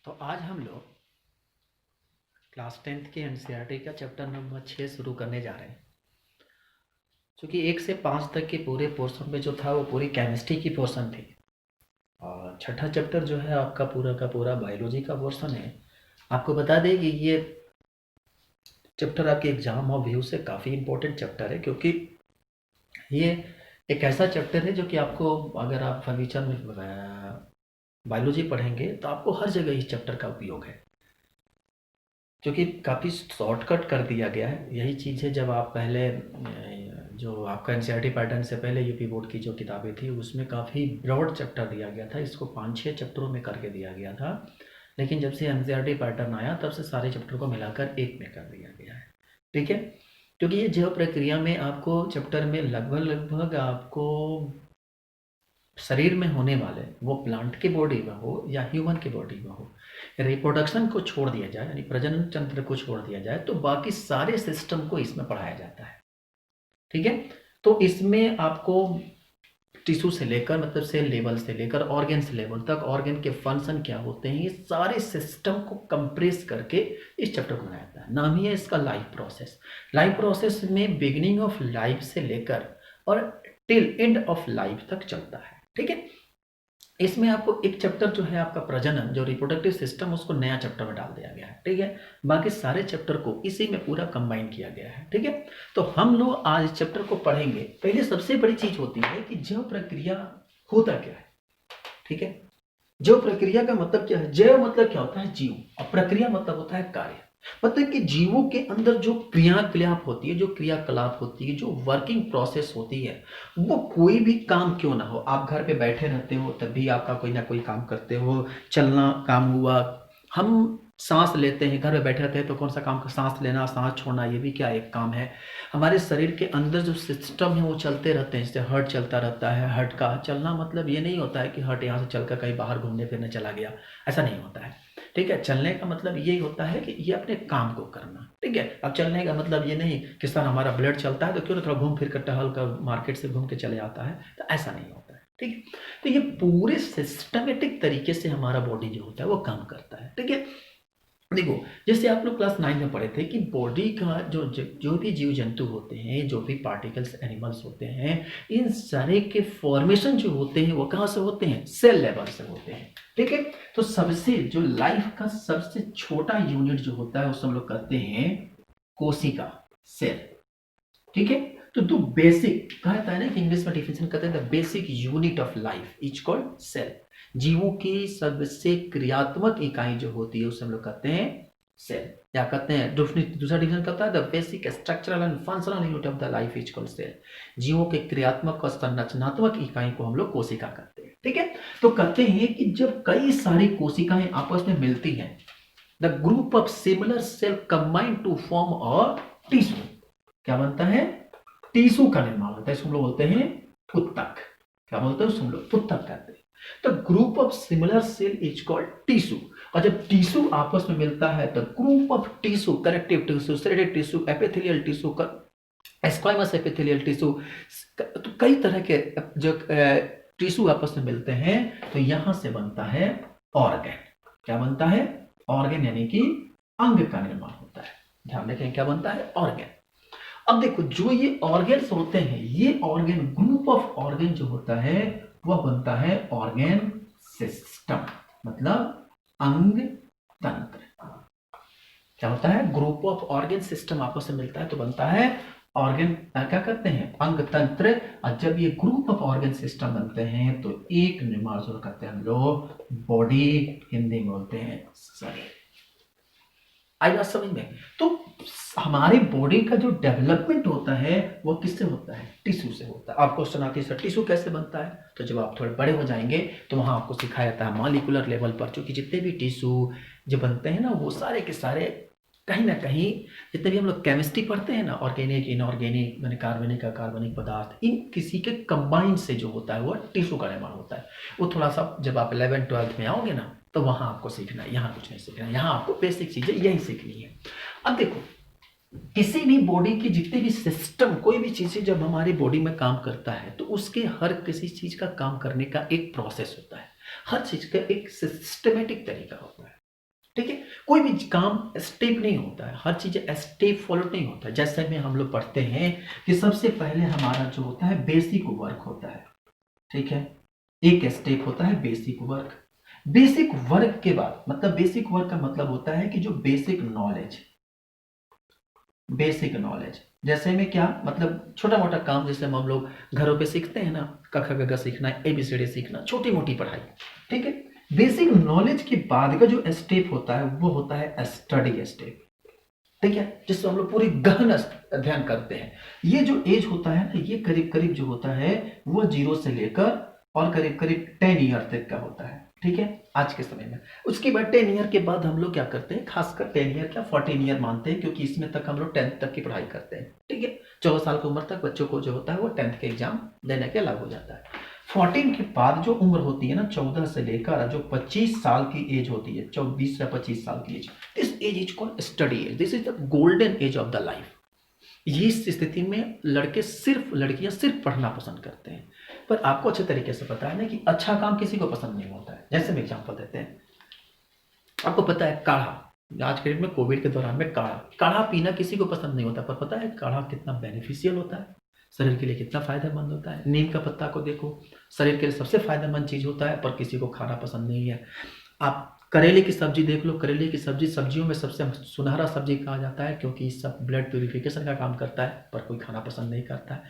तो आज हम लोग क्लास 10th के एनसीईआरटी का चैप्टर नंबर 6 शुरू करने जा रहे हैं। क्योंकि 1 से 5 तक के पूरे पोर्शन में जो था वो पूरी केमिस्ट्री की पोर्शन थी और छठा चैप्टर जो है आपका पूरा का पूरा बायोलॉजी का पोर्शन है। आपको बता दें कि ये चैप्टर आपके एग्जाम और व्यू से काफ़ी इंपॉर्टेंट चैप्टर है, क्योंकि ये एक ऐसा चैप्टर है जो कि आपको, अगर आप फ्यूचर में बायोलॉजी पढ़ेंगे तो आपको हर जगह इस चैप्टर का उपयोग है, क्योंकि काफ़ी शॉर्टकट कर दिया गया है। यही चीज़ है, जब आप पहले जो आपका एनसीईआरटी पैटर्न से पहले यूपी बोर्ड की जो किताबें थी उसमें काफ़ी ब्रॉड चैप्टर दिया गया था, इसको 5-6 चैप्टरों में करके दिया गया था। लेकिन जब से एनसीईआरटी पैटर्न आया तब से सारे चैप्टर को मिलाकर एक में कर दिया गया है। ठीक है, क्योंकि ये जैव प्रक्रिया में आपको चैप्टर में लगभग आपको शरीर में होने वाले, वो प्लांट की बॉडी में हो या ह्यूमन की बॉडी में हो, रिप्रोडक्शन को छोड़ दिया जाए, यानी प्रजनन तंत्र को छोड़ दिया जाए, तो बाकी सारे सिस्टम को इसमें पढ़ाया जाता है। ठीक है, तो इसमें आपको टिश्यू से लेकर, मतलब सेल लेवल से लेकर ऑर्गेन्स लेवल तक, ऑर्गेन के फंक्शन क्या होते हैं, ये सारे सिस्टम को कंप्रेस करके इस चैप्टर को बनाया जाता है। नाम ही है इसका लाइफ प्रोसेस। लाइफ प्रोसेस में बिगिनिंग ऑफ लाइफ से लेकर और टिल एंड ऑफ लाइफ तक चलता है। ठीक है, इसमें आपको एक चैप्टर जो है आपका प्रजनन, जो रिप्रोडक्टिव सिस्टम, उसको नया चैप्टर में डाल दिया गया है। ठीक है, बाकी सारे चैप्टर को इसी में पूरा कंबाइन किया गया है। ठीक है, तो हम लोग आज इस चैप्टर को पढ़ेंगे। पहले सबसे बड़ी चीज होती है कि जैव प्रक्रिया होता क्या है। ठीक है, जैव प्रक्रिया का मतलब क्या है? जैव मतलब क्या होता है? जीव, और प्रक्रिया मतलब होता है कार्य। मतलब कि जीवों के अंदर जो क्रियाकलाप होती है, जो क्रियाकलाप होती है, जो वर्किंग प्रोसेस होती है, वो कोई भी काम क्यों ना हो, आप घर पे बैठे रहते हो तब भी आपका कोई ना कोई काम करते हो, चलना काम हुआ, हम सांस लेते हैं, घर में बैठे रहते हैं तो कौन सा काम? सांस लेना, सांस छोड़ना, ये भी क्या एक काम है। हमारे शरीर के अंदर जो सिस्टम है वो चलते रहते हैं, जैसे हार्ट चलता रहता है। हार्ट का चलना मतलब ये नहीं होता है कि हार्ट यहाँ से चलकर कहीं बाहर घूमने फिरने चला गया, ऐसा नहीं होता है। ठीक है, चलने का मतलब ये होता है कि ये अपने काम को करना। ठीक है, अब चलने का मतलब ये नहीं कि सर हमारा ब्लड चलता है तो क्यों ना थोड़ा घूम फिर कर टहल कर मार्केट से घूम के चले आता है, तो ऐसा नहीं होता है। ठीक है, तो ये पूरे सिस्टमेटिक तरीके से हमारा बॉडी जो होता है वो काम करता है। ठीक है, देखो, जैसे आप लोग क्लास 9 में पढ़े थे कि बॉडी का जो भी जीव जंतु होते हैं, जो भी पार्टिकल्स एनिमल्स होते हैं, इन सारे के फॉर्मेशन जो होते हैं वो कहाँ से होते हैं? सेल लेवल से होते हैं। ठीक है, तो सबसे जो लाइफ का सबसे छोटा यूनिट जो होता है उसे हम लोग कहते हैं कोशिका, सेल। ठीक है, तो दो बेसिक कहा जाता है ना कि इंग्लिश में डिफिनेशन कहते हैं the basic unit of life is called cell. जीवों की सबसे क्रियात्मक इकाई जो होती है उसे हम लोग कहते हैं सेल। क्या कहते हैं? दूसरा डिफिनेशन कहता है the basic structural and functional unit of the life is called cell. जीवों के क्रियात्मक और संरचनात्मक इकाई को हम लोग कोशिका कहते हैं। ठीक है, तो कहते हैं कि जब कई सारी कोशिकाएं आपस में मिलती हैं, the group of similar cell combine to form a tissue. क्या बनता है? टिश्यू का निर्माण होता है। इसको हम लोग बोलते हैं उत्तक। क्या बोलते हैं? हम लोग उत्तक कहते हैं। तो group of similar cell is called tissue. और जब टिश्यू आपस में मिलता है तो group of tissue, connective tissue, threaded tissue, epithelial tissue, squamous epithelial tissue, तो कई तरह के जो टिश्यू आपस में मिलते हैं तो यहां से बनता है ऑर्गन। क्या बनता है? ऑर्गन, यानी कि अंग का निर्माण होता है। ध्यान रखें, क्या बनता है? ऑर्गन। अब देखो, जो ये ऑर्गन्स होते हैं, ये ऑर्गन, ग्रुप ऑफ ऑर्गन जो होता है वह बनता है ऑर्गन सिस्टम, मतलब अंग तंत्र। क्या होता है? ग्रुप ऑफ ऑर्गन सिस्टम आपस में मिलता है तो बनता है ऑर्गन, क्या कहते हैं? अंग तंत्र। और जब ये ग्रुप ऑफ ऑर्गन सिस्टम बनते हैं तो एक निर्माण शुरू करते हैं हम लोग बॉडी, हिंदी में बोलते हैं शरीर। आई बात समझ में? तो हमारे बॉडी का जो डेवलपमेंट होता है वो किससे होता है? टिश्यू से होता है। आप क्वेश्चन आती है सर टिश्यू कैसे बनता है, तो जब आप थोड़े बड़े हो जाएंगे तो वहां आपको सिखाया जाता है मॉलिक्यूलर लेवल पर, क्योंकि जितने भी टिश्यू जो बनते हैं ना वो सारे के सारे कहीं ना कहीं, जितने भी हम लोग केमिस्ट्री पढ़ते हैं ना, ऑर्गेनिक, इनऑर्गेनिक, मैंने कार्बनिक, अकार्बनिक पदार्थ, इन किसी के कंबाइन से जो होता है वो टिश्यू का निर्माण होता है। वो थोड़ा सा जब आप 11th-12th में आओगे ना तो वहां आपको सीखना है, यहाँ कुछ नहीं सीखना है, यहाँ आपको बेसिक चीजें यही सीखनी है। अब देखो, किसी भी बॉडी की जितने भी सिस्टम, कोई भी चीजें जब हमारी बॉडी में काम करता है तो उसके हर किसी चीज का काम करने का एक प्रोसेस होता है, हर चीज का एक सिस्टमेटिक तरीका होता है। ठीक है। कोई भी काम स्टेप नहीं होता है, हर चीज स्टेप फॉलो नहीं होता है। जैसे में हम लोग पढ़ते हैं कि सबसे पहले हमारा जो होता है बेसिक वर्क होता है, ठीक है। एक स्टेप होता है बेसिक वर्क। बेसिक वर्क के बाद मतलब बेसिक वर्क का मतलब होता है कि जो बेसिक नॉलेज, बेसिक नॉलेज जैसे में क्या मतलब छोटा मोटा काम जैसे हम लोग घरों पे सीखते हैं ना, क ख ग घ सीखना, ABCD सीखना, छोटी मोटी पढ़ाई, ठीक है। बेसिक नॉलेज के बाद का जो स्टेप होता है वो होता है स्टडी स्टेप, ठीक है, जिससे हम लोग पूरी गहन अध्ययन करते हैं। ये जो एज होता है ना, ये करीब करीब जो होता है वो 0 से लेकर और करीब करीब 10 ईयर तक का होता है, ठीक है, आज के समय में। उसके बाद 10 ईयर के बाद हम लोग क्या करते हैं, खासकर 10 ईयर क्या 14 ईयर मानते हैं, क्योंकि इसमें तक हम लोग 10th तक की पढ़ाई करते हैं, ठीक है। 14 साल की उम्र तक बच्चों को जो होता है वो 10th के एग्जाम देने के अलग हो जाता है। 14 के बाद जो उम्र होती है ना, 14 से लेकर जो 25 साल की एज होती है, 24 या 25 साल की age, this age is called study age, this is the golden age of the life. इस स्थिति में लड़कियां सिर्फ पढ़ना पसंद करते हैं। पर आपको अच्छे तरीके से पता है ना कि अच्छा काम किसी को पसंद नहीं होता है। जैसे हम एग्जाम्पल देते हैं, आपको पता है काढ़ा, आज के डेट में कोविड के दौरान में काढ़ा पीना किसी को पसंद नहीं होता, पर पता है काढ़ा कितना बेनिफिशियल होता है, शरीर के लिए कितना फायदेमंद होता है। नीम का पत्ता को देखो, शरीर के लिए सबसे फायदेमंद चीज होता है, पर किसी को खाना पसंद नहीं है। आप करेले की सब्जी देख लो, करेले की सब्जी सब्जियों में सबसे सुनहरा सब्जी कहा जाता है, क्योंकि सब ब्लड प्यूरिफिकेशन का काम करता है, पर कोई खाना पसंद नहीं करता है।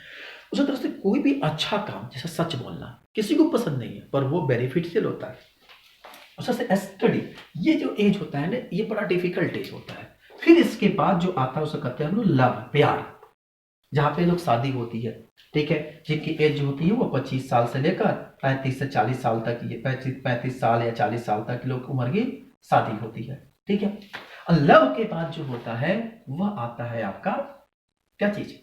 उसी तरह से कोई भी अच्छा काम जैसे सच बोलना किसी को पसंद नहीं है, पर वो बेनिफिशियल होता है। उसी से स्टडी, ये जो एज होता है ना, ये बड़ा डिफिकल्ट एज होता है। फिर इसके बाद जो आता है उसे कहते हैं हम लोग लव, प्यार, जहाँ पे लोग शादी होती है, ठीक है, जिनकी एज जो होती है वो 25 साल से लेकर 35 से 40 साल तक, ये 35 साल या 40 साल तक लोग उम्र की शादी होती है, ठीक है। और लव के बाद जो होता है वह आता है आपका क्या चीज,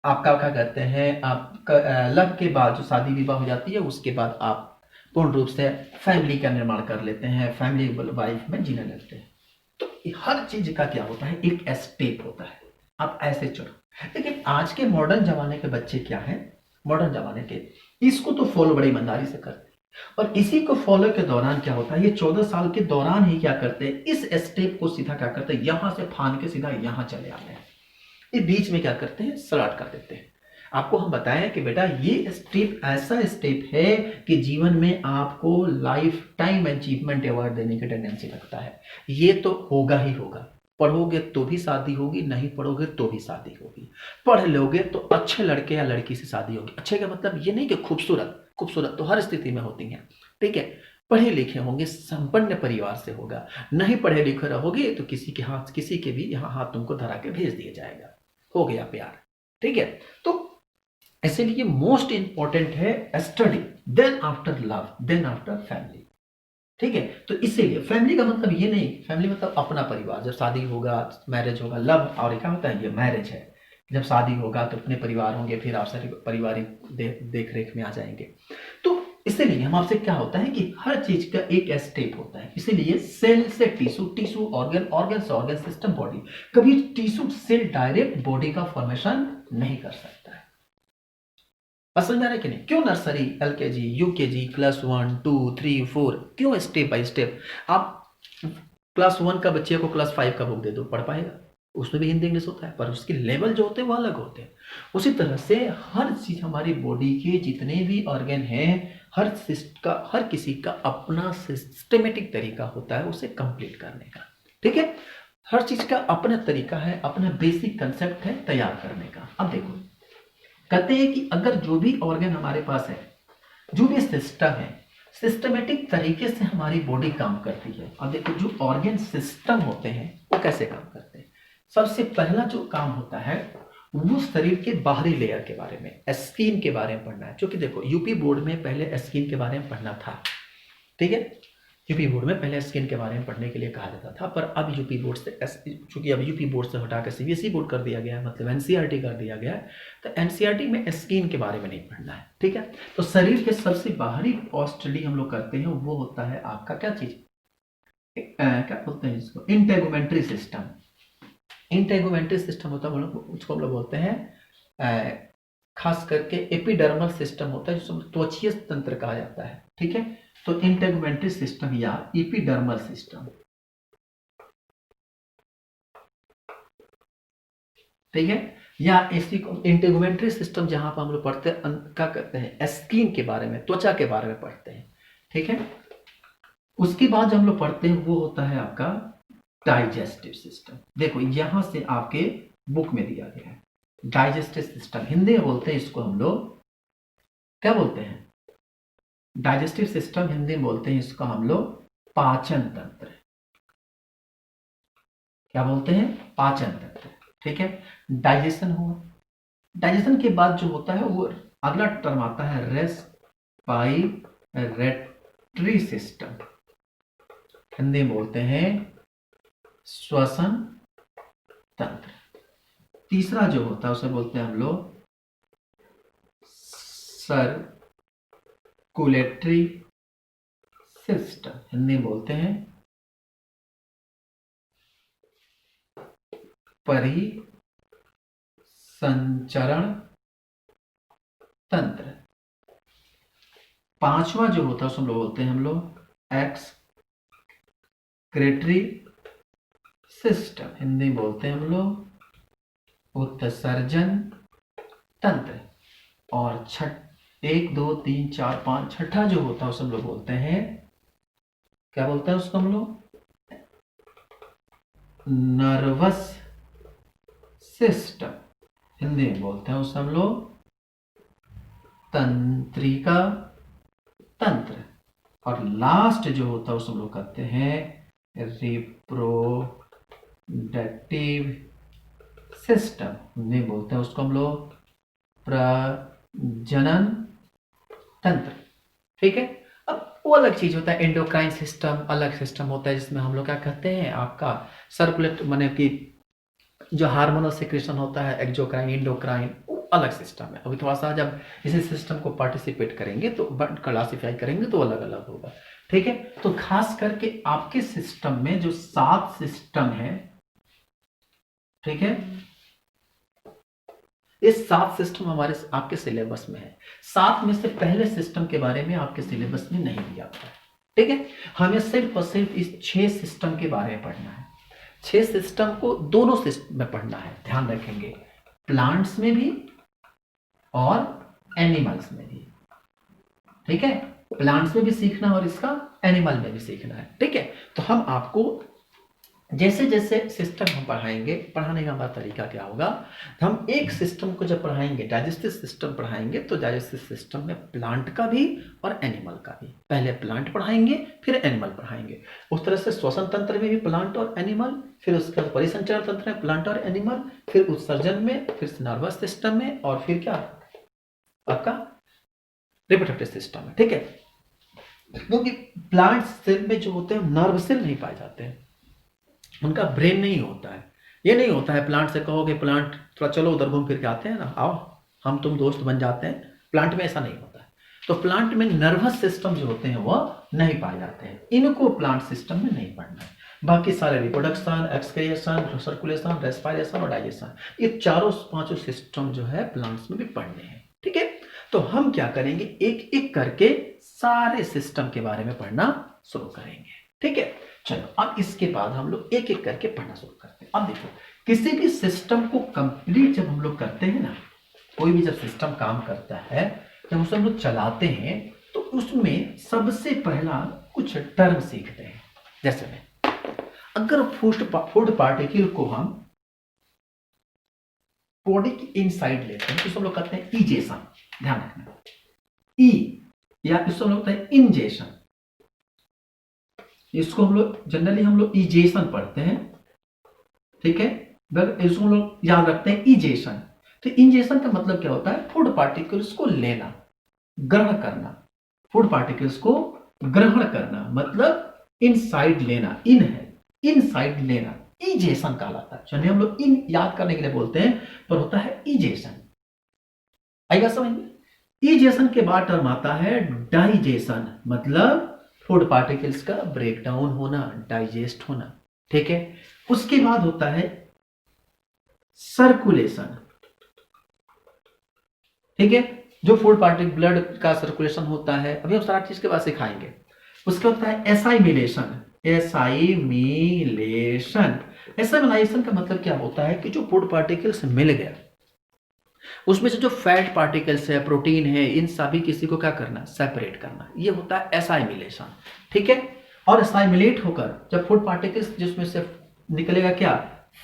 आपका क्या कहते हैं, आपका लव के बाद जो शादी विवाह हो जाती है, उसके बाद आप पूर्ण रूप से फैमिली का निर्माण कर लेते हैं, फैमिली वाइफ में जीने लगते हैं। तो हर चीज का क्या होता है, एक स्टेप होता है, आप ऐसे चढ़ो। लेकिन आज के मॉडर्न जमाने के बच्चे क्या हैं, मॉडर्न जमाने के इसको तो फॉलो बड़ी ईमानदारी से करते हैं, और इसी को फॉलो के दौरान क्या होता है, ये 14 साल के दौरान ही क्या करते हैं, इस स्टेप को सीधा क्या करते हैं, यहां से फान के सीधा यहां चले आते हैं। ये बीच में क्या करते हैं, स्टार्ट कर देते हैं। आपको हम बताएं कि बेटा ये स्टेप ऐसा स्टेप है कि जीवन में आपको लाइफ टाइम अचीवमेंट अवार्ड देने की टेंडेंसी रखता है। ये तो होगा ही होगा, पढ़ोगे तो भी शादी होगी, नहीं पढ़ोगे तो भी शादी होगी। पढ़ लोगे तो अच्छे लड़के या लड़की से शादी होगी। अच्छे का मतलब ये नहीं कि खूबसूरत, खूबसूरत तो हर स्थिति में होती हैं, ठीक है। पढ़े लिखे होंगे, संपन्न परिवार से होगा। नहीं पढ़े लिखे रहोगे तो किसी के भी यहाँ हाथ तुमको धरा के भेज दिया जाएगा, हो गया प्यार, ठीक है। तो इसलिए मोस्ट इंपॉर्टेंट है study, then after love, then after family, ठीक है। तो इसीलिए फैमिली का मतलब ये नहीं, फैमिली मतलब अपना परिवार, जब शादी होगा मैरिज होगा, लव और क्या होता है, ये मैरिज है। जब शादी होगा तो अपने परिवार होंगे, फिर आप सारे पारिवारिक देख रेख में आ जाएंगे। तो इसीलिए हम आपसे क्या होता है कि हर चीज का एक स्टेप होता है। इसीलिए सेल से टिश्यू, टिश्यू ऑर्गन, ऑर्गन से ऑर्गन, सिस्टम बॉडी। कभी टिश्यू सेल डायरेक्ट बॉडी का फॉर्मेशन नहीं कर सकता है। समझ में आ रहा है कि नहीं, क्यों नर्सरी, LKG, UKG, क्लास 1, 2, 3, 4, क्यों स्टेप बाय स्टेप। आप क्लास 1 का बच्चे को क्लास 5 का बुक दे दो, पढ़ पाएगा, उसमें भी हिंदी इंग्लिश होता है, पर उसके लेवल जो होते हैं वो अलग होते हैं। उसी तरह से हर चीज हमारी बॉडी के जितने भी ऑर्गन हैं, हर किसी का अपना सिस्टमेटिक तरीका होता है उसे कंप्लीट करने का, ठीक है। हर चीज का अपना तरीका है, अपना बेसिक कंसेप्ट है तैयार करने का। अब देखो कहते हैं कि अगर जो भी ऑर्गन हमारे पास है, जो भी सिस्टम है, सिस्टमेटिक तरीके से हमारी बॉडी काम करती है। अब देखो जो ऑर्गन सिस्टम होते हैं वो कैसे काम करते हैं। सबसे पहला जो काम होता है वो शरीर के बाहरी लेयर के बारे में, स्किन के बारे में पढ़ना है। क्योंकि देखो यूपी बोर्ड में पहले स्किन के बारे में पढ़ना था, ठीक है। यूपी बोर्ड में पहले स्किन के बारे में पढ़ने के लिए कहा जाता था, पर अब यूपी बोर्ड से, चूंकि अब यूपी बोर्ड से हटाकर CBSE बोर्ड कर दिया गया है, मतलब NCERT कर दिया गया है, तो NCERT में स्किन के बारे में नहीं पढ़ना है, ठीक है। तो शरीर के सबसे बाहरी स्टडी हम लोग करते हैं, वो होता है आपका क्या चीज, क्या बोलते हैं इसको, इंटेगुमेंट्री सिस्टम। इंटेगुमेंट्री सिस्टम होता है, उसको हम लोग बोलते हैं खास करके एपिडर्मल सिस्टम होता है जिसको त्वचीय तंत्र कहा जाता है, ठीक है। तो इंटेगुमेंट्री सिस्टम या एपिडर्मल सिस्टम, ठीक है, या इसी को इंटेगुमेंट्री सिस्टम जहां पर हम लोग पढ़ते हैं क्या कहते हैं, स्किन के बारे में, त्वचा के बारे में पढ़ते हैं, ठीक है। उसके बाद जो हम लोग पढ़ते हैं वो होता है आपका डाइजेस्टिव सिस्टम। देखो यहां से आपके बुक में दिया गया है डाइजेस्टिव सिस्टम, हिंदी में बोलते हैं इसको हम लोग क्या बोलते हैं, डाइजेस्टिव सिस्टम हिंदी में बोलते हैं इसको हम लोग पाचन तंत्र, क्या बोलते हैं, पाचन तंत्र, ठीक है। डाइजेशन हुआ, डाइजेशन के बाद जो होता है वो अगला टर्म आता है रेस्पायरेटरी सिस्टम, हिंदी में बोलते हैं श्वसन तंत्र। तीसरा जो होता है उसे बोलते हैं हम लोग सर्कुलेटरी सिस्टम, हिंदी में बोलते हैं परिसंचरण तंत्र। पांचवा जो होता है उसे हम लोग बोलते हैं हम लोग एक्सक्रेटरी सिस्टम, हिंदी में बोलते हैं हम लोग उत्सर्जन तंत्र। और 1 2 3 4 5 छठा जो होता है उसे हम लोग बोलते हैं, क्या बोलते हैं उसको हम लोग, नर्वस सिस्टम, हिंदी में बोलते हैं उसे हम लोग तंत्रिका तंत्र। और लास्ट जो होता है उसे हम लोग कहते हैं रिप्रोडक्टिव सिस्टम, हिंदी में बोलते हैं उसको हम लोग प्रजनन तंत्र, ठीक है। अब वो अलग चीज होता है, एंडोक्राइन सिस्टम अलग सिस्टम होता है जिसमें हम लोग क्या कहते हैं आपका सर्कुलेट माने कि जो हार्मोनल सिक्रेशन होता है एक्सोक्राइन इंडोक्राइन, वो अलग सिस्टम है। अभी थोड़ा सा जब इसी सिस्टम को पार्टिसिपेट करेंगे तो क्लासिफाई करेंगे तो अलग अलग होगा, ठीक है। तो खास करके आपके सिस्टम में जो 7 सिस्टम है, ठीक है, ये 7 सिस्टम हमारे आपके सिलेबस में है। 7 में से पहले सिस्टम के बारे में आपके सिलेबस में नहीं दिया हुआ है, ठीक है। हमें सिर्फ और सिर्फ इस 6 सिस्टम के बारे में पढ़ना है। 6 सिस्टम को दोनों सिस्टम में पढ़ना है, ध्यान रखेंगे, प्लांट्स में भी और एनिमल्स में भी, ठीक है। प्लांट्स में भी सीखना और इसका एनिमल में भी सीखना है, ठीक है। तो हम आपको जैसे जैसे सिस्टम हम पढ़ाएंगे, पढ़ाने का हमारा तरीका क्या होगा, हम एक सिस्टम को जब पढ़ाएंगे, डाइजेस्टिव सिस्टम पढ़ाएंगे, तो डाइजेस्टिव सिस्टम में प्लांट का भी और एनिमल का भी, पहले प्लांट पढ़ाएंगे फिर एनिमल पढ़ाएंगे। उस तरह से श्वसन तंत्र में भी प्लांट और एनिमल, फिर उसके बाद परिसंचरण तंत्र में प्लांट और एनिमल, फिर उत्सर्जन में, फिर नर्वस सिस्टम में, और फिर क्या आपका रिप्रोडक्टिव सिस्टम में, ठीक है। क्योंकि प्लांट सेल में जो होते हैं नर्व सेल नहीं पाए जाते हैं, उनका ब्रेन नहीं होता है। ये नहीं होता है प्लांट से कहोगे प्लांट थोड़ा चलो उधर घूम फिर के आते हैं ना, आओ हम तुम दोस्त बन जाते हैं, प्लांट में ऐसा नहीं होता है। तो प्लांट में नर्वस सिस्टम जो होते हैं वह नहीं पाए जाते हैं, इनको प्लांट सिस्टम में नहीं पढ़ना है। बाकी सारे रिप्रोडक्शन, एक्सक्रिएशन, सर्कुलेशन, रेस्पिरेशन और डाइजेशन, ये चारों 5 सिस्टम जो है प्लांट्स में भी पढ़ने हैं, ठीक है। तो हम क्या करेंगे, एक एक करके सारे सिस्टम के बारे में पढ़ना शुरू करेंगे, ठीक है। चलो अब इसके बाद हम लोग एक एक करके पढ़ना शुरू करते हैं। अब देखो, किसी भी सिस्टम को कंप्लीट जब हम लोग करते हैं ना, कोई भी जब सिस्टम काम करता है, जब उसे हम लोग चलाते हैं, तो उसमें सबसे पहला कुछ टर्म सीखते हैं। जैसे में अगर फूड पार्टिकल को हम बॉडी की इनसाइड लेते हैं तो हम लोग कहते हैं इजेशन, ध्यान रखना, ई या इसको हम लोग कहते हैं इंजेशन। इसको हम लोग जनरली हम लोग इजेशन पढ़ते हैं, ठीक है, इसको हम लोग याद रखते हैं इजेशन। तो इंजेशन का मतलब क्या होता है, फूड पार्टिकल्स को लेना, ग्रहण करना, फूड पार्टिकल्स को ग्रहण करना मतलब इनसाइड लेना, इन है इनसाइड लेना, इजेशन कहलाता है। चलिए हम लोग इन याद करने के लिए बोलते हैं, पर होता है इजेशन, आएगा समझ में। इजेशन के बाद टर्म आता है डाइजेशन, मतलब फूड पार्टिकल्स का ब्रेकडाउन होना, डाइजेस्ट होना, ठीक है। उसके बाद होता है सर्कुलेशन, ठीक है। जो फूड पार्टिकल ब्लड का सर्कुलेशन होता है, अभी हम सारा चीज के बाद सिखाएंगे। उसके होता है एसाइमिलेशन। एसाइमिलेशन एसाइमिलेशन का मतलब क्या होता है कि जो फूड पार्टिकल्स मिल गया उसमें से जो फैट पार्टिकल्स है, प्रोटीन है, इन सभी किसी को क्या करना, सेपरेट करना, ये होता है एसाइमिलेशन। ठीक है। और एसाइमिलेट होकर जब फूड पार्टिकल्स जिसमें से निकलेगा क्या,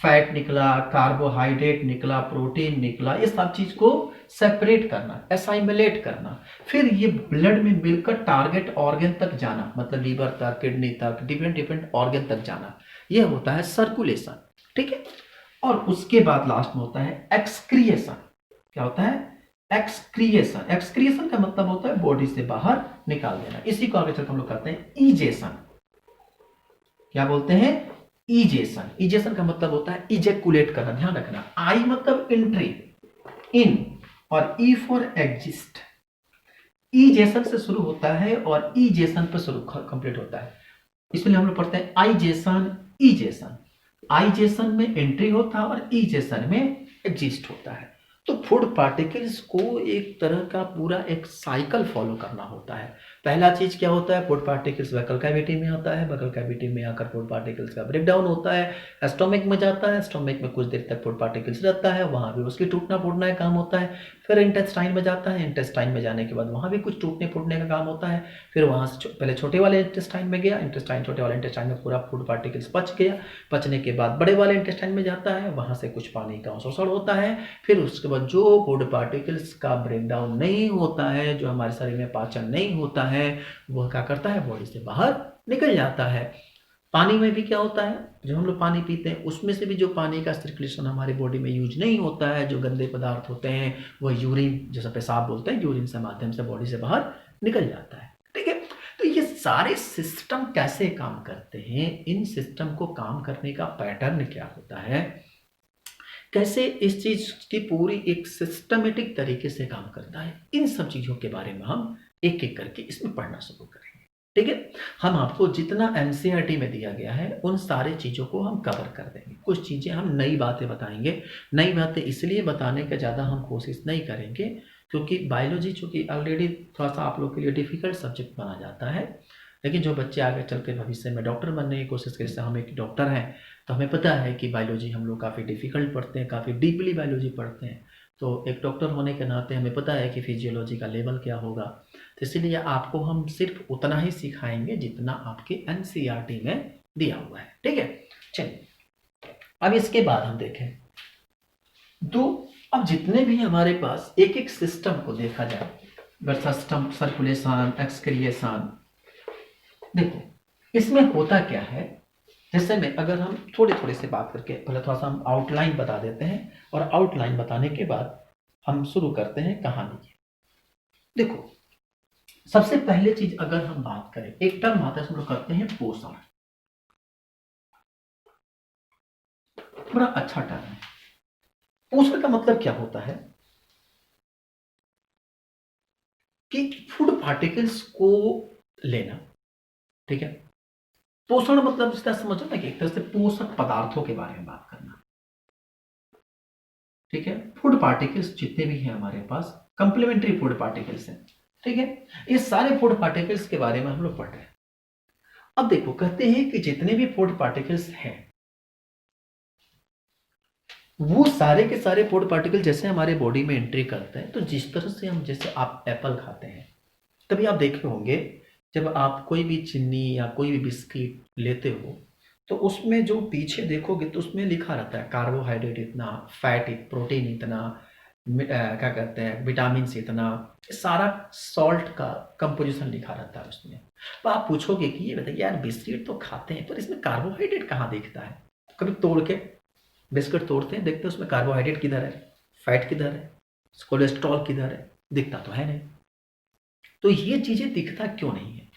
फैट निकला, कार्बोहाइड्रेट निकला, प्रोटीन निकला, ये सब चीज को सेपरेट करना, एसाइमिलेट करना, फिर ये ब्लड में मिलकर टारगेट ऑर्गन तक जाना, मतलब लीवर तक, किडनी तक, डिफरेंट डिफरेंट ऑर्गन तक जाना, ये होता है सर्कुलेशन। ठीक है। और उसके बाद लास्ट में होता है एक्सक्रिएशन। क्या होता है, एक्सक्रिएशन। एक्सक्रिएशन का मतलब होता है बॉडी से बाहर निकाल देना। इसी को आगे चलकर हम लोग कहते हैं इजेशन। क्या बोलते हैं, इजेशन। इजेशन का मतलब होता है इजेकुलेट करना। ध्यान रखना, आई मतलब एंट्री, इन, और ई फॉर एग्जिस्ट। इजेशन से शुरू होता है और इजेशन पर शुरू कंप्लीट होता है। इसलिए हम लोग पढ़ते हैं आइजेशन, इजेशन। आइजेशन में एंट्री होता है और इजेशन में एग्जिस्ट होता है। तो फूड पार्टिकल्स को एक तरह का पूरा एक साइकिल फॉलो करना होता है। पहला चीज क्या होता है, फूड पार्टिकल्स बकल कैविटी में आता है, बकल कैविटी में आकर फूड पार्टिकल्स का ब्रेक डाउन होता है, स्टोमक में जाता है, स्टोमक में कुछ देर तक फूड पार्टिकल्स रहता है, वहां भी उसकी टूटना फूटना का काम होता है। फिर इंटेस्टाइन में जाता है, इंटेस्टाइन में जाने के बाद वहां भी कुछ टूटने फूटने का काम होता है। फिर वहां से पहले छोटे वाले इंटेस्टाइन में गया, इंटेस्टाइन छोटे वाले इंटेस्टाइन में पूरा फूड पार्टिकल्स पच गया, पचने के बाद बड़े वाले इंटेस्टाइन में जाता है, वहां से कुछ पानी का शोषण होता है। फिर उसके बाद जो फूड पार्टिकल्स का ब्रेक डाउन नहीं होता है, जो हमारे शरीर में पाचन नहीं होता है, वह क्या करता है, बॉडी से बाहर निकल जाता है। पानी में भी क्या होता है, जो हम लोग पानी पीते हैं उसमें से भी जो पानी का सर्कुलेशन हमारे बॉडी में यूज नहीं होता है, जो गंदे पदार्थ होते हैं, वह यूरिन, जैसा पेशाब बोलते हैं, यूरिन से माध्यम से बॉडी से बाहर निकल जाता है। ठीक है। तो ये सारे सिस्टम कैसे काम करते हैं, इन सिस्टम को काम करने का पैटर्न क्या होता है, कैसे इस चीज की पूरी एक सिस्टमेटिक तरीके से काम करता है, इन सब चीजों के बारे में हम एक एक करके इसमें पढ़ना शुरू करेंगे। ठीक है। हम आपको जितना एनसीईआरटी में दिया गया है उन सारे चीजों को हम कवर कर देंगे। कुछ चीजें हम नई बातें बताएंगे। नई बातें इसलिए बताने का ज्यादा हम कोशिश नहीं करेंगे क्योंकि बायोलॉजी चूंकि ऑलरेडी थोड़ा सा आप लोग के लिए डिफिकल्ट सब्जेक्ट माना जाता है, लेकिन जो बच्चे आगे चल के भविष्य में डॉक्टर बनने की कोशिश करते हैं, हम एक डॉक्टर हैं तो हमें पता है कि बायोलॉजी हम लोग काफ़ी डिफिकल्ट पढ़ते हैं, काफ़ी डीपली बायोलॉजी पढ़ते हैं। तो एक डॉक्टर होने के नाते हमें पता है कि फिजियोलॉजी का लेवल क्या होगा। तो इसीलिए आपको हम सिर्फ उतना ही सिखाएंगे जितना आपके एनसीईआरटी में दिया हुआ है। ठीक है। चलिए अब इसके बाद हम देखें अब जितने भी हमारे पास एक एक सिस्टम को देखा जाए, सिस्टम, सर्कुलेशन, एक्सक्रिएशन, देखो इसमें होता क्या है। जैसे में अगर हम थोड़े थोड़े से बात करके पहले थोड़ा सा हम आउटलाइन बता देते हैं और आउटलाइन बताने के बाद हम शुरू करते हैं कहानी की। देखो सबसे पहले चीज अगर हम बात करें, एक टर्म आता है हम लोग करते हैं पोषण। बड़ा अच्छा टर्म है। पोषण का मतलब क्या होता है कि फूड पार्टिकल्स को लेना। ठीक है। पोषण मतलब इसका समझो ना कि एक तरह से पोषक पदार्थों के बारे में बात करना। ठीक है। फूड पार्टिकल्स जितने भी हैं हमारे पास कंप्लीमेंट्री फूड पार्टिकल्स हैं। ठीक है। ये सारे फूड पार्टिकल्स के बारे में हम लोग पढ़ रहे हैं। अब देखो कहते हैं कि जितने भी फूड पार्टिकल्स हैं वो सारे के सारे फूड पार्टिकल जैसे हमारे बॉडी में एंट्री करते हैं, तो जिस तरह से हम, जैसे आप एप्पल खाते हैं तभी आप देखे होंगे जब आप कोई भी चीनी या कोई भी बिस्किट लेते हो तो उसमें जो पीछे देखोगे तो उसमें लिखा रहता है कार्बोहाइड्रेट इतना, फैट, प्रोटीन इतना, क्या कहते हैं, विटामिन इतना, सारा सॉल्ट का कंपोजिशन लिखा रहता है उसमें। तो आप पूछोगे कि ये बताइए यार बिस्किट तो खाते हैं पर इसमें कार्बोहाइड्रेट कहाँ दिखता है। कभी तोड़ के बिस्किट तोड़ते हैं, देखते हैं उसमें कार्बोहाइड्रेट किधर है, फैट किधर है, कोलेस्ट्रॉल किधर है, दिखता तो है नहीं। तो ये चीजें दिखता क्यों नहीं है,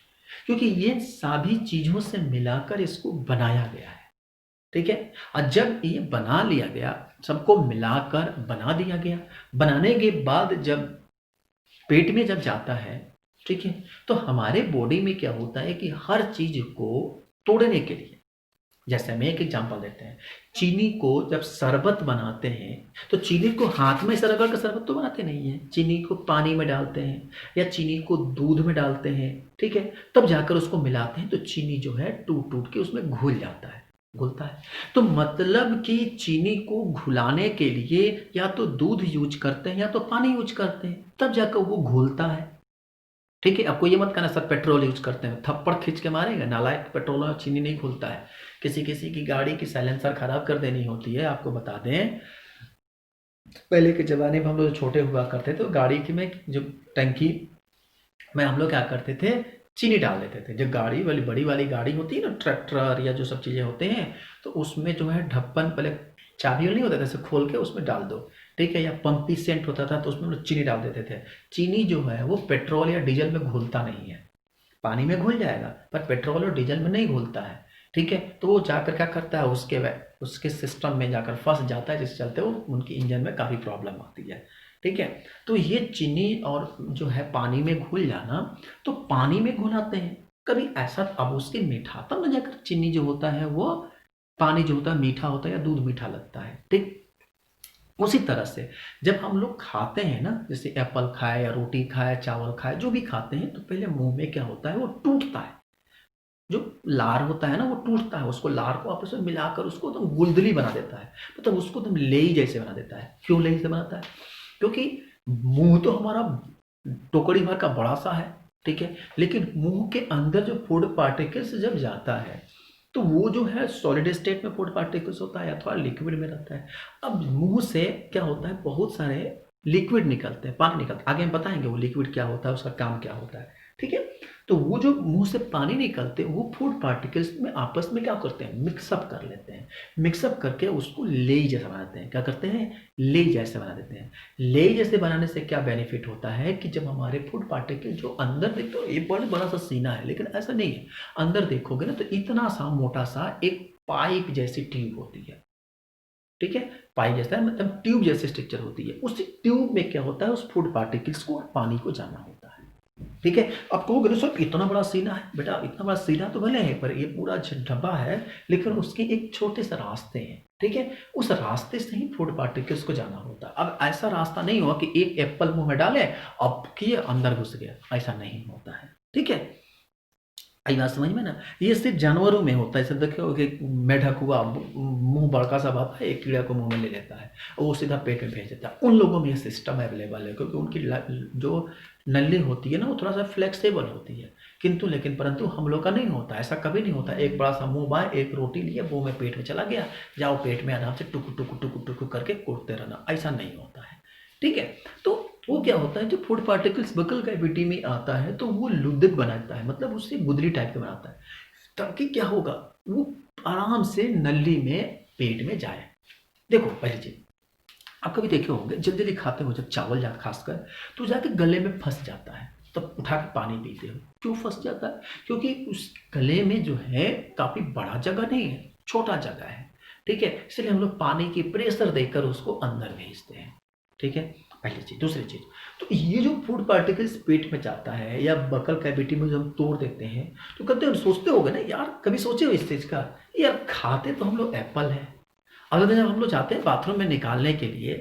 क्योंकि ये सभी चीजों से मिलाकर इसको बनाया गया है। ठीक है। और जब ये बना लिया गया, सबको मिलाकर बना दिया गया, बनाने के बाद जब पेट में जब जाता है, ठीक है, तो हमारे बॉडी में क्या होता है कि हर चीज को तोड़ने के लिए जैसे हम एक एग्जांपल देते हैं, चीनी को जब शरबत बनाते हैं तो चीनी को हाथ में से रगड़ कर शरबत तो बनाते नहीं है, चीनी को पानी में डालते हैं या चीनी को दूध में डालते हैं, ठीक है, तब जाकर उसको मिलाते हैं तो चीनी जो है टूट टूट के उसमें घुल जाता है, घुलता है। तो मतलब कि चीनी को घुलाने के लिए या तो दूध यूज करते हैं या तो पानी यूज करते हैं, तब जाकर वो घुलता है, ठीक है। आपको ये मत कहना सर पेट्रोल यूज करते हैं, थप्पड़ खींच के मारेगा, नालायक, पेट्रोल और चीनी नहीं घुलता है। किसी किसी की गाड़ी की साइलेंसर खराब कर देनी होती है, आपको बता दें, पहले के ज़माने में हम लोग छोटे हुआ करते थे तो गाड़ी की में जो टंकी में हम लोग क्या करते थे, चीनी डाल देते थे। जब गाड़ी वाली बड़ी वाली गाड़ी होती है ना, ट्रैक्टर या जो सब चीज़ें होते हैं, तो उसमें जो है ढक्कन पहले चाबी नहीं होता था, ऐसे खोल के उसमें डाल दो, ठीक है, या पंपी सेंट होता था तो उसमें हम लोग चीनी डाल देते थे। चीनी जो है वो पेट्रोल या डीजल में घुलता नहीं है, पानी में घुल जाएगा पर पेट्रोल और डीजल में नहीं घुलता है, ठीक है। तो वो जाकर क्या करता है, उसके सिस्टम में जाकर फंस जाता है, जिसके चलते वो उनकी इंजन में काफ़ी प्रॉब्लम आती है, ठीक है। तो ये चीनी और जो है पानी में घुल जाना, तो पानी में घुलाते हैं कभी ऐसा, अब उसके मीठा तब न जाकर चीनी जो होता है वो, पानी जो होता है मीठा होता है या दूध मीठा लगता है, ठीक। उसी तरह से जब हम लोग खाते हैं ना, जैसे एप्पल खाए या रोटी खाए, चावल खाए, जो भी खाते हैं, तो पहले मुंह में क्या होता है, वो टूटता है, जो लार होता है ना वो टूटता है, उसको लार को आपस में मिलाकर उसको एकदम गुलदली बना देता है, मतलब उसको एकदम लेई जैसे बना देता है। क्यों लेई से बनाता है, क्योंकि मुंह तो हमारा टोकरी भर का बड़ा सा है, ठीक है, लेकिन मुंह के अंदर जो फूड पार्टिकल्स जब जाता है तो वो जो है सॉलिड स्टेट में फूड पार्टिकल्स होता है अथवा लिक्विड में रहता है। अब मुंह से क्या होता है, बहुत सारे लिक्विड निकलते हैं, पानी निकलता है, आगे हम बताएंगे वो लिक्विड क्या होता है, उसका काम क्या होता है, ठीक है। तो वो जो मुंह से पानी निकलते हैं वो फूड पार्टिकल्स में आपस में क्या करते हैं, मिक्सअप कर लेते हैं, मिक्सअप करके उसको लेई जैसा बनाते हैं, क्या करते हैं, लेई जैसे बना देते हैं। लेई जैसे बनाने से क्या बेनिफिट होता है कि जब हमारे फूड पार्टिकल जो अंदर देखते हो, ये बड़ा बड़ा सा सीना है लेकिन ऐसा नहीं है, अंदर देखोगे ना तो इतना सा मोटा सा एक पाइप जैसी ट्यूब होती है, ठीक है, पाइप जैसा है, मतलब ट्यूब जैसी स्ट्रक्चर होती है, उस ट्यूब में क्या होता है, उस फूड पार्टिकल्स को और पानी को जाना होता है, ठीक है। अब कहोगे ना सर इतना बड़ा सीना है, बेटा इतना बड़ा सीना तो भले है पर ये पूरा डब्बा है, लेकिन उसके एक छोटे से रास्ते हैं, ठीक है, उस रास्ते से ही फूड पार्टिकल्स को जाना होता है। अब ऐसा रास्ता नहीं हुआ कि एक एप्पल मुंह में डाले अब किए अंदर घुस गया, ऐसा नहीं होता है, ठीक है। आई बात समझ में ना, ये सिर्फ जानवरों में होता है। सब देखो कि मेढक हुआ, मुंह बड़का सा भाता है, एक कीड़ा को मुंह में ले लेता है और वो सीधा पेट में भेज देता है। उन लोगों में ये सिस्टम अवेलेबल है क्योंकि उनकी जो नली होती है ना वो थोड़ा सा फ्लेक्सिबल होती है, किंतु लेकिन परंतु हम लोग का नहीं होता, ऐसा कभी नहीं होता। एक बड़ा सा मुंह बाय, एक रोटी लिए, मुंह में पेट में चला गया, जाओ पेट में आराम से टुकु टुकु टुकु टुकु करके कूटते रहना, ऐसा नहीं होता है, ठीक है। तो वो क्या होता है, जो फूड पार्टिकल्स बकल कैविटी में आता है तो वो लुद्दक बनाता है, मतलब उससे गुदली टाइप का बनाता है, ताकि क्या होगा, वो आराम से नली में पेट में जाए। देखो पहली चीज, आप कभी देखे होंगे जल्दी जल्दी खाते हो जब चावल जा खासकर, तो जाके गले में फंस जाता है, तब उठा के पानी पीते हो। क्यों फंस जाता है, क्योंकि उस गले में जो है काफी बड़ा जगह नहीं है, छोटा जगह है, ठीक है, इसलिए हम लोग पानी की प्रेशर देकर उसको अंदर भेजते हैं, ठीक है, पहली चीज। दूसरी चीज, तो ये जो फूड पार्टिकल्स पेट में जाता है या बकल कैविटी में जो हम तोड़ देते हैं, तो कहते हैं, सोचते होगे ना यार, कभी सोचे हो इस चीज का, यार खाते तो हम लोग एप्पल है, अगर जब हम लोग जाते हैं बाथरूम में निकालने के लिए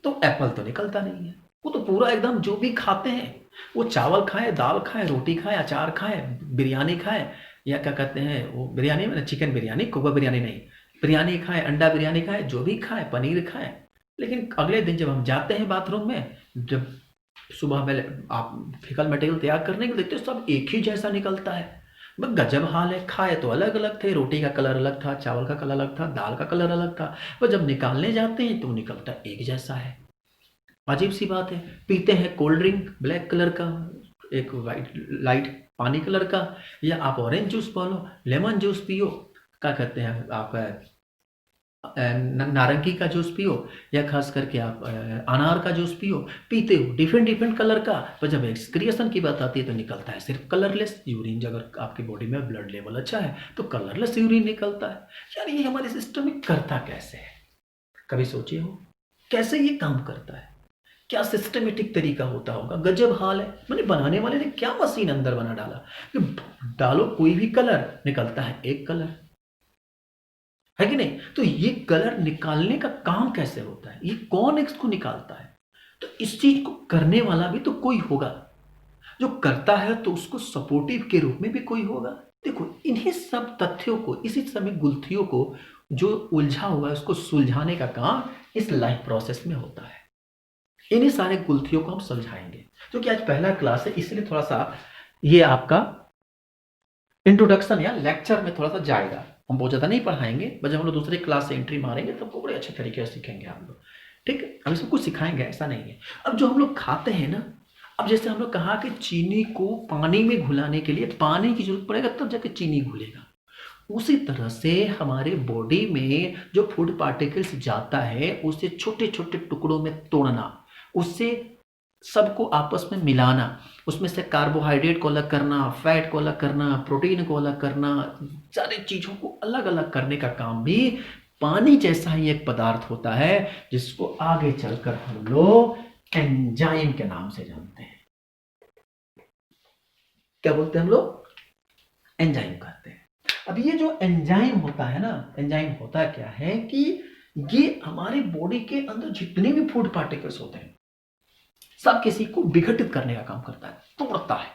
तो एप्पल तो निकलता नहीं है, वो तो पूरा एकदम जो भी खाते हैं, वो चावल खाए, दाल खाए, रोटी खाए, अचार खाए, बिरयानी खाए, या क्या कहते हैं वो बिरयानी में, चिकन बिरयानी, कौवा बिरयानी नहीं, बिरयानी खाए, अंडा बिरयानी खाए, जो भी खाए, पनीर खाए, लेकिन अगले दिन जब हम जाते हैं बाथरूम में, जब सुबह में आप फिकल मटेरियल तैयार करने के देखते हो सब एक ही जैसा निकलता है। बस गजब हाल है, खाए तो अलग अलग थे, रोटी का कलर अलग था, चावल का कलर अलग था, दाल का कलर अलग था, पर जब निकालने जाते हैं तो निकलता एक जैसा है। अजीब सी बात है। पीते हैं कोल्ड ड्रिंक ब्लैक कलर का, एक वाइट लाइट पानी कलर का, या आप orange juice P low, lemon juice पियो, क्या कहते हैं आप नारंगी का जूस पियो, या खास करके आप अनार का जूस पियो, पीते हो डिफरेंट डिफरेंट कलर का, पर जब एक्सक्रिएशन की बात आती है तो निकलता है सिर्फ कलरलेस यूरिन। अगर आपकी बॉडी में ब्लड लेवल अच्छा है तो कलरलेस यूरिन निकलता है। यार ये हमारे सिस्टम में करता कैसे है, कभी सोचे हो कैसे ये काम करता है, क्या सिस्टमेटिक तरीका होता होगा, गजब हाल है। मैंने बनाने वाले ने क्या मशीन अंदर बना डाला कि डालो कोई भी कलर निकलता है एक कलर, है कि नहीं? तो ये कलर निकालने का काम कैसे होता है, ये कौन इसको निकालता है? तो इस चीज को करने वाला भी तो कोई होगा, जो करता है तो उसको सपोर्टिव के रूप में भी कोई होगा। देखो इन्हीं सब तथ्यों को, इसी समय गुत्थियों को जो उलझा हुआ है उसको सुलझाने का काम इस लाइफ प्रोसेस में होता है। इन्हीं सारे गुत्थियों को हम समझाएंगे, क्योंकि आज पहला क्लास है इसलिए थोड़ा सा ये आपका इंट्रोडक्शन या लेक्चर में थोड़ा सा जाएगा। हम बहुत ज़्यादा नहीं पढ़ाएंगे, बस जब हम लोग दूसरे क्लास से एंट्री मारेंगे तब आपको बड़े अच्छे तरीके से सीखेंगे हम लोग। ठीक है, हम सब कुछ सिखाएंगे, ऐसा नहीं है। अब जो हम लोग खाते हैं ना, अब जैसे हम लोग कहा कि चीनी को पानी में घुलाने के लिए पानी की जरूरत पड़ेगा तब जाके चीनी घुलेगा। उसी तरह से हमारे बॉडी में जो फूड पार्टिकल्स जाता है उसे छोटे छोटे टुकड़ों में तोड़ना, उससे सबको आपस में मिलाना, उसमें से कार्बोहाइड्रेट को अलग करना, फैट को अलग करना, प्रोटीन को अलग करना, सारी चीज़ों को अलग अलग करने का काम भी पानी जैसा ही एक पदार्थ होता है, जिसको आगे चलकर हम लोग एंजाइम के नाम से जानते हैं। क्या बोलते हैं हम लोग? एंजाइम कहते हैं। अब ये जो एंजाइम होता है ना, एंजाइम होता क्या है कि ये हमारी बॉडी के अंदर जितने भी फूड पार्टिकल्स होते हैं सब किसी को विघटित करने का काम करता है, तोड़ता है।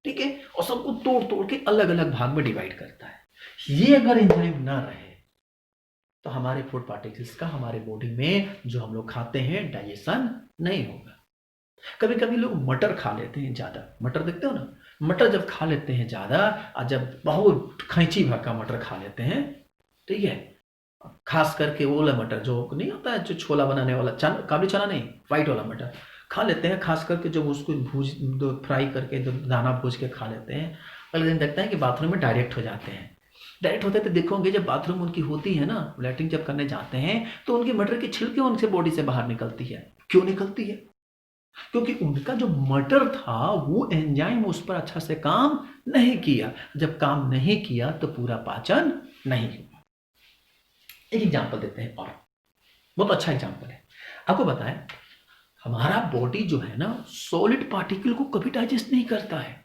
ठीक है, और सबको तोड़ तोड़ के अलग अलग भाग में डिवाइड करता है। ये अगर एंजाइम ना रहे तो हमारे फूड पार्टिकल्स का हमारे बॉडी में जो हम लोग खाते हैं डाइजेशन नहीं होगा। कभी कभी लोग मटर खा लेते हैं ज्यादा, मटर देखते हो ना, मटर जब खा लेते हैं ज्यादा और जब बहुत खैंची भाग का मटर खा लेते हैं, ठीक है, खास करके वो वाला मटर जो नहीं होता है, जो छोला बनाने वाला, चना, काबुली चना नहीं, व्हाइट वाला मटर खा लेते हैं, खास करके जब उसको भूज फ्राई करके दाना भूज के खा लेते हैं, अगले दिन देखते हैं कि बाथरूम में डायरेक्ट हो जाते हैं। डायरेक्ट होते तो देखोगे जब बाथरूम उनकी होती है ना, लैट्रिन जब करने जाते हैं तो उनकी मटर की छिलके उनसे बॉडी से बाहर निकलती है। क्यों निकलती है? क्योंकि उनका जो मटर था वो एंजाइम उस पर अच्छा से काम नहीं किया। जब काम नहीं किया तो पूरा पाचन नहीं हुआ। एक एग्जांपल देते हैं, और बहुत अच्छा एग्जांपल है। आपको बताएं, हमारा बॉडी जो है ना सॉलिड पार्टिकल को कभी डाइजेस्ट नहीं करता है।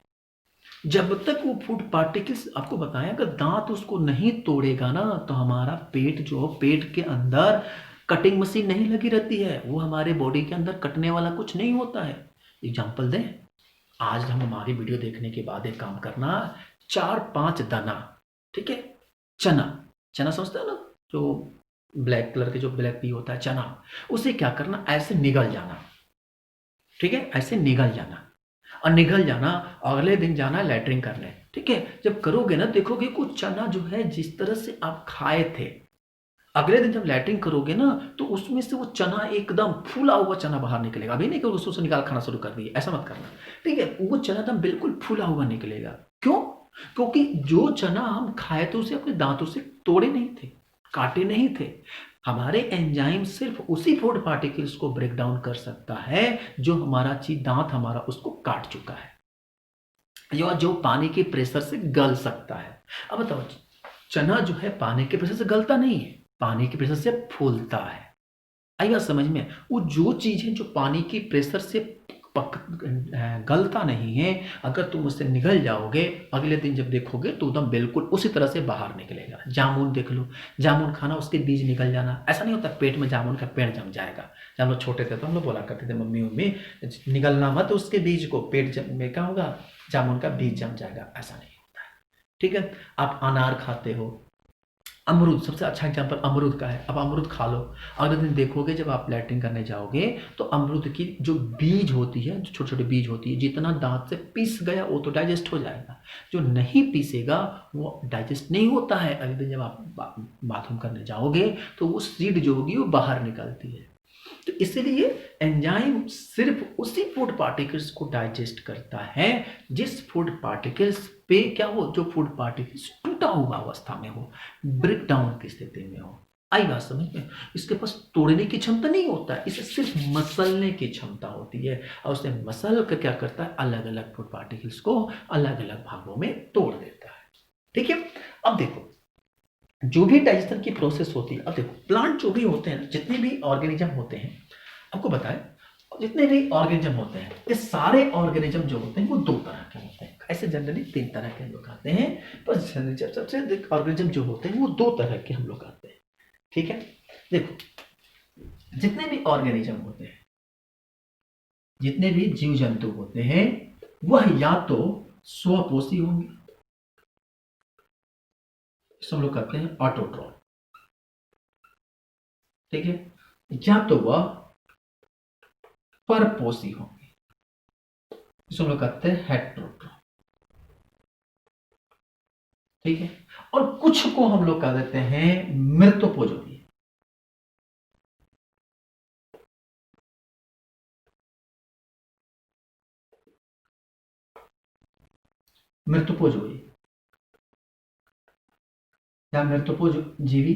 जब तक वो फूड पार्टिकल्स, आपको बताया, अगर दांत उसको नहीं तोड़ेगा ना तो हमारा पेट जो, पेट के अंदर कटिंग मशीन नहीं लगी रहती है, वो हमारे बॉडी के अंदर कटने वाला कुछ नहीं होता है। एग्जाम्पल दें, आज हम हमारी वीडियो देखने के बाद एक काम करना, 4-5 दाना, ठीक है, चना, चना समझते हो ना, जो ब्लैक कलर के जो ब्लैक पी होता है चना, उसे क्या करना, ऐसे निगल जाना। ठीक है, ऐसे निगल जाना और निगल जाना, अगले दिन जाना लैट्रिन करने। ठीक है, जब करोगे ना देखोगे कुछ चना जो है जिस तरह से आप खाए थे, अगले दिन जब लैट्रिन करोगे ना तो उसमें से वो चना एकदम फूला हुआ चना बाहर निकलेगा। अभी नहीं करोगे उसको निकाल खाना शुरू कर दिए, ऐसा मत करना। ठीक है, वो चना एकदम बिल्कुल फूला हुआ निकलेगा। क्यों? क्योंकि जो चना हम खाए थे उसे अपने दांतों से तोड़े नहीं थे, काटे नहीं थे। हमारे एंजाइम सिर्फ उसी फूड पार्टिकल्स को ब्रेक डाउन कर सकता है जो हमारा चीज, दांत हमारा उसको काट चुका है, या जो पानी के प्रेशर से गल सकता है। अब बताओ, चना जो है पानी के प्रेशर से गलता नहीं है, पानी के प्रेशर से फूलता है। आई बात समझ में? वो जो चीज है जो पानी के प्रेशर से गलता नहीं है, अगर तुम उससे निगल जाओगे अगले दिन जब देखोगे तो एकदम बिल्कुल उसी तरह से बाहर निकलेगा। जामुन देख लो, जामुन खाना, उसके बीज निकल जाना, ऐसा नहीं होता पेट में जामुन का पेड़ जम जाएगा। जब हम लोग छोटे थे तो हम लोग बोला करते थे, मम्मी निगलना मत उसके बीज को, पेट में क्या होगा, जामुन का बीज जम जाएगा। ऐसा नहीं होता है। ठीक है, आप अनार खाते हो, अमरूद, सबसे अच्छा एग्जाम्पल अमरूद का है। अब अमरूद खा लो, अगले दिन देखोगे जब आप लैट्रिन करने जाओगे तो अमरूद की जो बीज होती है, जो छोटे छोटे बीज होती है, जितना दांत से पीस गया वो तो डाइजेस्ट हो जाएगा, जो नहीं पीसेगा वो डाइजेस्ट नहीं होता है। अगले दिन जब आप बाथरूम करने जाओगे तो वो सीड जो होगी वो बाहर निकलती है। तो इसलिए एंजाइम सिर्फ उसी फूड पार्टिकल्स को डाइजेस्ट करता है जिस फूड पार्टिकल्स पे क्या हो, जो फूड पार्टिकल्स टूटा हुआ अवस्था में हो, ब्रेक डाउन की स्थिति में हो। आई बात समझ में? इसके पास तोड़ने की क्षमता नहीं होता है, इसे सिर्फ मसलने की क्षमता होती है, और उसे मसल कर क्या करता है, अलग अलग फूड पार्टिकल्स को अलग अलग भागों में तोड़ देता है। ठीक है, अब देखो जो भी डाइजेशन की प्रोसेस होती है, अब देखो प्लांट जो भी होते हैं, जितने भी ऑर्गेनिज्म होते हैं, आपको बताएं जितने भी ऑर्गेनिज्म होते हैं, ये सारे ऑर्गेनिज्म जो होते हैं वो दो तरह के होते हैं। ऐसे जनरली 3 तरह के हम लोग खाते हैं, पर सबसे अधिक ऑर्गेनिज्म जो होते हैं वो 2 तरह के हम लोग खाते हैं। ठीक है, देखो जितने भी ऑर्गेनिज्म होते हैं, जितने भी जीव जंतु होते हैं, वह या तो स्वपोषी होंगे, हम लोग कहते हैं ऑटोट्रॉफ। ठीक है, या तो वह परपोषी होंगे, हम लोग कहते हैं हेटेरोट्रॉफ। ठीक है, और कुछ को हम लोग कह देते हैं मृतोपयोगी। मृतोपयोगी या मृतोपजीवी,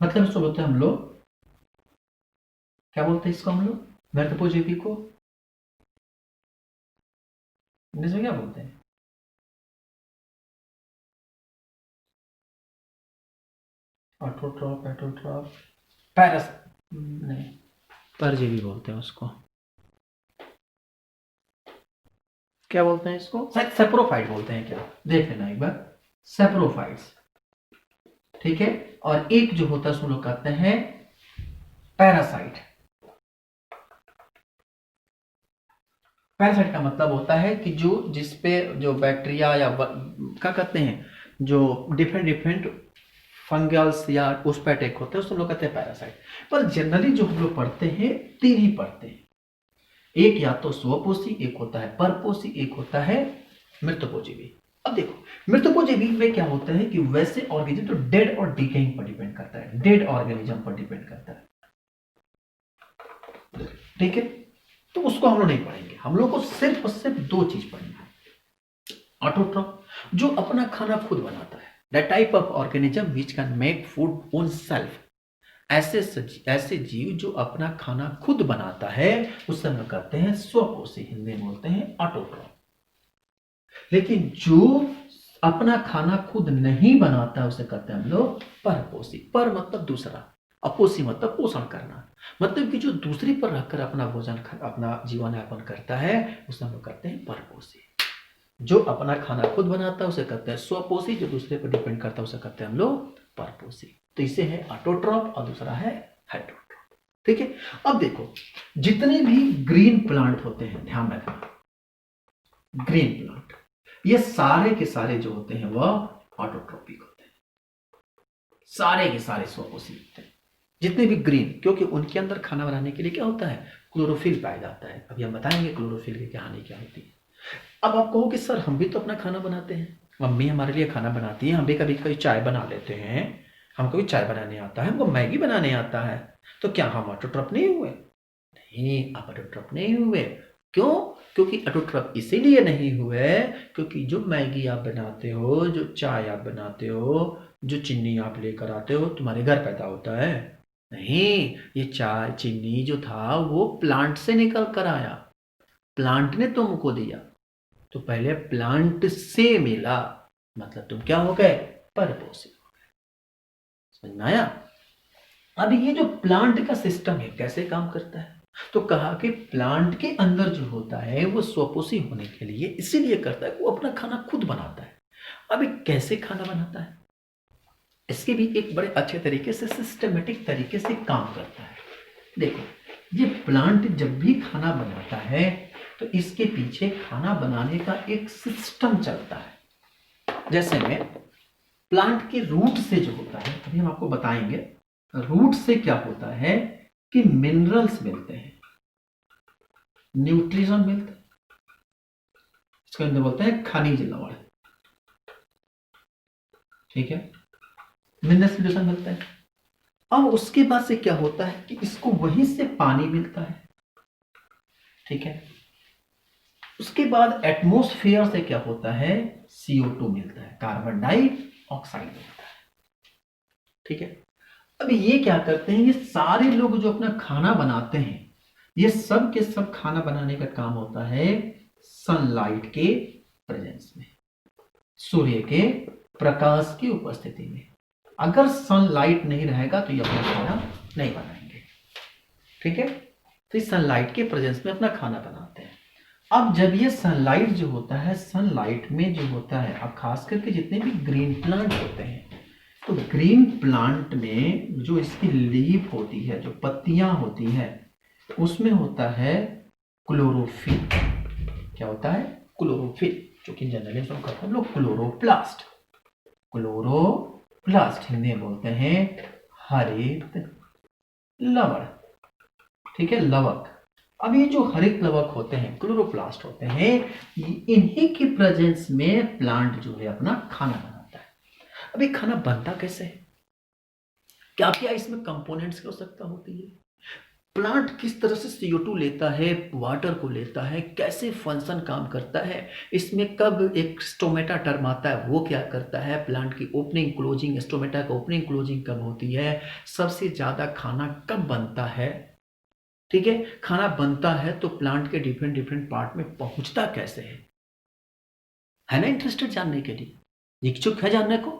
मतलब इसको बोलते हैं हम लोग, क्या बोलते हैं इसको हम लोग, मृतोपजीवी को इंग्लिश में क्या बोलते हैं? ऑटोट्रॉफ, एटोट्रॉफ, पैरस नहीं, परजीवी बोलते हैं उसको। क्या बोलते हैं इसको? शायद सेप्रोफाइट बोलते हैं क्या, देख लेना एक बार, सेप्रोफाइट्स। ठीक है, और एक जो होता है उसको लोग कहते हैं पैरासाइट। पैरासाइट का मतलब होता है कि जो जिसपे जो बैक्टीरिया या क्या कहते हैं, जो डिफरेंट डिफरेंट फंगल्स या उस पर अटैक होते हैं, उसको लोग कहते हैं पैरासाइट। पर जनरली जो हम लोग पढ़ते हैं 3 ही पढ़ते हैं, एक या तो स्वपोषी, एक होता है परपोषी, एक होता है मृतोपजीवी। अब देखो मृतोपजीवी में क्या होता है कि वैसे ऑर्गेनिज्म तो डेड और डिकेइंग पर डिपेंड करता है, डेड ऑर्गेनिज्म पर डिपेंड करता है। ठीक है, तो उसको हम लोग नहीं पढ़ेंगे, हम लोग को सिर्फ और सिर्फ 2 चीज पढ़नी है। ऑटोट्रॉफ, जो अपना खाना खुद बनाता है, the type of organism which can make food own self. ऐसे जीव जो अपना खाना खुद बनाता है उसे हम कहते हैं स्वपोषी, हिंदी में बोलते हैं ऑटोट्रॉफ। लेकिन जो अपना खाना खुद नहीं बनाता उसे कहते हैं हम लोग परपोषी। पर मतलब दूसरा, अपोषी मतलब पोषण करना, मतलब कि जो दूसरे पर रखकर अपना भोजन अपना जीवन यापन करता है उसे हम लोग कहते हैं परपोषी। जो अपना खाना खुद बनाता है उसे कहते हैं स्वपोषी, जो दूसरे पर डिपेंड करता है उसे कहते हैं हम लोग परपोषी। तो इसे है ऑटोट्रॉफ और दूसरा है हेटेरोट्रॉफ। ठीक है, अब देखो जितने भी ग्रीन प्लांट होते हैं, ध्यान रखना, ग्रीन प्लांट ये सारे के सारे जो होते हैं वह ऑटोट्रॉपिक होते हैं, सारे के सारे स्वपोषी होते हैं जितने भी ग्रीन, क्योंकि उनके अंदर खाना बनाने के लिए क्या होता है, क्लोरोफिल पाया जाता है। अभी हम बताएंगे क्लोरोफिल की कहानी क्या होती है। अब आप कहो कि सर हम भी तो अपना खाना बनाते हैं, मम्मी हमारे लिए खाना बनाती है, हम भी कभी कभी चाय बना लेते हैं, हमको भी चाय बनाने आता है, हमको मैगी बनाने आता है, तो क्या हम ऑटोट्रॉफ नहीं हुए? नहीं, आप ऑटोट्रॉफ नहीं हुए। क्यों? क्योंकि ऑटोट्रॉफ इसीलिए नहीं हुए क्योंकि जो मैगी आप बनाते हो, जो चाय आप बनाते हो, जो चीनी आप लेकर आते हो, तुम्हारे घर पैदा होता है? नहीं, ये चाय चीनी जो था वो प्लांट से निकल कर आया, प्लांट ने तुमको दिया, तो पहले प्लांट से मिला, मतलब तुम क्या हो गए, परपोषी हो गए। समझ में आया? अब ये जो प्लांट का सिस्टम है कैसे काम करता है, तो कहा कि प्लांट के अंदर जो होता है वो स्वपोषी होने के लिए इसीलिए करता है, वो अपना खाना खुद बनाता है। अब कैसे खाना बनाता है, इसके भी एक बड़े अच्छे तरीके से सिस्टमेटिक तरीके से काम करता है। देखो ये प्लांट जब भी खाना बनाता है तो इसके पीछे खाना बनाने का एक सिस्टम चलता है। जैसे में प्लांट के रूट से जो होता है, अभी हम आपको बताएंगे, रूट से क्या होता है कि मिनरल्स मिलते हैं, न्यूट्रिशन मिलते हैं, इसको अंदर बोलते हैं खनिज लवण। ठीक है, मिनरल्स न्यूट्रिशन मिलता है। अब उसके बाद से क्या होता है कि इसको वहीं से पानी मिलता है। ठीक है, उसके बाद एटमॉस्फेयर से क्या होता है, CO2 मिलता है, कार्बन डाइऑक्साइड मिलता है। ठीक है, अब ये क्या करते हैं, ये सारे लोग जो अपना खाना बनाते हैं, ये सब के सब खाना बनाने का काम होता है सनलाइट के प्रेजेंस में, सूर्य के प्रकाश की उपस्थिति में। अगर सनलाइट नहीं रहेगा तो ये अपना खाना नहीं बनाएंगे। ठीक है, तो इस सनलाइट के प्रेजेंस में अपना खाना बनाते हैं। अब जब ये सनलाइट जो होता है, सनलाइट में जो होता है, अब खास करके जितने भी ग्रीन प्लांट होते हैं, तो ग्रीन प्लांट में जो इसकी लीफ होती है, जो पत्तियां होती है, उसमें होता है क्लोरोफिल। क्या होता है? क्लोरोफिल, जो कि जनरली हम कहते हैं लोग क्लोरोप्लास्ट। क्लोरोप्लास्ट हिंदी में बोलते हैं हरित लवण। ठीक है, लवक। अब ये जो हरित लवक होते हैं, क्लोरोप्लास्ट होते हैं, इन्हीं की प्रेजेंस में प्लांट जो है अपना खाना बनाता है। अब ये खाना बनता कैसे है? क्या क्या इसमें कंपोनेंट्स की आवश्यकता होती है? प्लांट किस तरह से CO2 लेता है, वाटर को लेता है, कैसे फंक्शन काम करता है, इसमें कब एक स्टोमेटा टर्म आता है, वो क्या करता है, प्लांट की ओपनिंग क्लोजिंग, स्टोमेटा का ओपनिंग क्लोजिंग कब होती है, सबसे ज़्यादा खाना कब बनता है। ठीक है, खाना बनता है तो प्लांट के डिफरेंट डिफरेंट पार्ट में पहुंचता कैसे है ना इंटरेस्टेड जानने के लिए? इच्छुक है जानने को?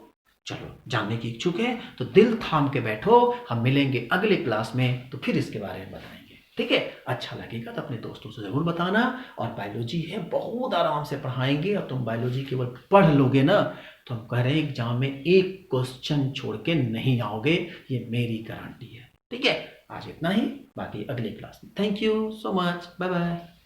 चलो, जानने की इच्छुक है तो दिल थाम के बैठो, हम मिलेंगे अगले क्लास में तो फिर इसके बारे में बताएंगे। ठीक है, अच्छा लगेगा तो अपने दोस्तों से जरूर बताना। और बायोलॉजी है, बहुत आराम से पढ़ाएंगे, और तुम बायोलॉजी केवल पढ़ लोगे ना तो हम कह रहे हैं एग्जाम में एक क्वेश्चन छोड़ के नहीं आओगे, ये मेरी गारंटी है। ठीक है, आज इतना ही, बाकी अगले क्लास में। Thank you so much, bye bye.